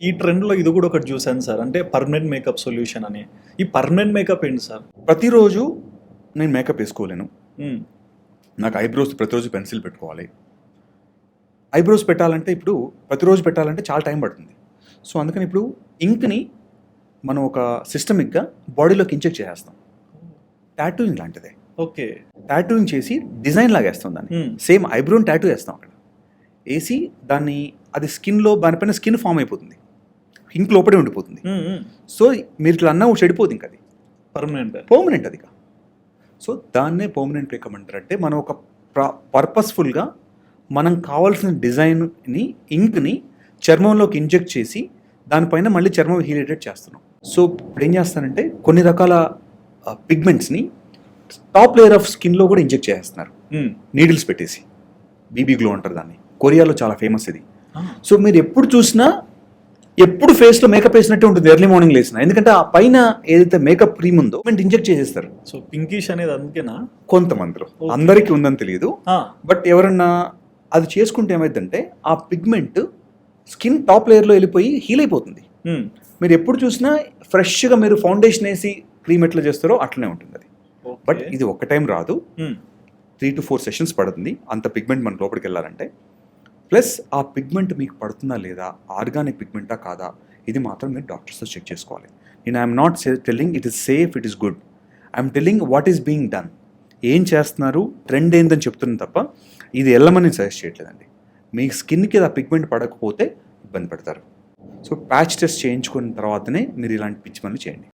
ఈ ట్రెండ్‌లో ఇది గూడా ఒకటి జూసాను సార్. అంటే పర్మనెంట్ మేకప్ సొల్యూషన్ అని. ఈ పర్మనెంట్ మేకప్ ఏంటి సార్? ప్రతిరోజు నేను మేకప్ వేసుకోలేను. హ్మ్. నాకు ఐబ్రోస్ ప్రతిరోజు పెన్సిల్ పెట్టుకోవాలి. ఐబ్రోస్ పెట్టాలంటే ఇప్పుడు ప్రతిరోజు పెట్టాలంటే చాలా టైం పడుతుంది. సో, అందుకని ఇప్పుడు ఇంక్‌ని మనం ఒక సిస్టమిక్‌గా బాడీలోకి ఇంజెక్ట్ చేసేస్తాం. టాటూయింగ్ లాంటిదే. ఓకే. టాటూయింగ్ చేసి డిజైన్ లాగా వేస్తాం దాన్ని. హ్మ్. సేమ్ ఐబ్రోని టాటూ వేస్తాం అక్కడ. ఏసి దాన్ని అది స్కిన్‌లో దానిపైన స్కిన్ ఫామ్ అయిపోతుంది. ఇంక్ లోపడే ఉండిపోతుంది. హ్మ్. హ్మ్. సో, మీరు ఇట్లా అన్నా చెడిపోదు ఇంక అది. పర్మనెంట్. పర్మనెంట్ అది. సో, దాన్నే పర్మనెంట్ మేకప్ అంటారంటే మనం ఒక పర్పస్ఫుల్గా మనం కావాల్సిన డిజైన్ని ఇంక్ని చర్మంలోకి ఇంజెక్ట్ చేసి దానిపైన మళ్ళీ చర్మం హీలేటెడ్ చేస్తున్నాం. సో, ఇప్పుడు ఏం చేస్తానంటే కొన్ని రకాల పిగ్మెంట్స్ని టాప్ లేయర్ ఆఫ్ స్కిన్లో కూడా ఇంజెక్ట్ చేస్తున్నారు హ్మ్. నీడిల్స్ పెట్టేసి. బీబీ గ్లో అంటారు దాన్ని. కొరియాలో చాలా ఫేమస్ ఇది. ఆ! సో, మీరు ఎప్పుడు చూసినా ఎప్పుడు ఫేస్లో మేకప్ వేసినట్టే ఉంటుంది ఎర్లీ మార్నింగ్ లేసిన. ఎందుకంటే ఆ పైన ఏదైతే మేకప్ క్రీమ్ ఉందో ఇంజెక్ట్ చేసేస్తారు సో, పింకిష్ అనేది అందుకేనా? కొంతమందిలో. Okay. అందరికీ ఉందని తెలియదు. ఆ! బట్ ఎవరన్నా అది చేసుకుంటే ఏమైందంటే ఆ పిగ్మెంట్ స్కిన్ టాప్ లేయర్లో వెళ్ళిపోయి హీల్ అయిపోతుంది. హ్మ్. మీరు ఎప్పుడు చూసినా ఫ్రెష్గా మీరు ఫౌండేషన్ వేసి క్రీమ్ ఎట్లా చేస్తారో అట్లనే ఉంటుంది అది. ఓకే. బట్ ఇది ఒక్క టైం రాదు. హ్మ్. 3 to 4 సెషన్స్ పడుతుంది అంత పిగ్మెంట్ మన లోపలికి వెళ్ళాలంటే. ప్లస్ ఆ పిగ్మెంట్ మీకు పడుతుందా లేదా, ఆర్గానిక్ పిగ్మెంటా కాదా, ఇది మాత్రం మీరు డాక్టర్స్తో చెక్ చేసుకోవాలి. నేను I'm not telling it is safe, it is good. I'm telling what is being done. ఏం చేస్తున్నారు, ట్రెండ్ ఏందని చెప్తున్నాను తప్ప ఇది వెళ్ళమని సజెస్ట్ చేయట్లేదండి. మీ స్కిన్కి ఆ పిగ్మెంట్ పడకపోతే ఇబ్బంది పడతారు. సో, ప్యాచ్ టెస్ట్ చేయించుకున్న తర్వాతనే మీరు ఇలాంటి పిచ్చి పనులు చేయండి.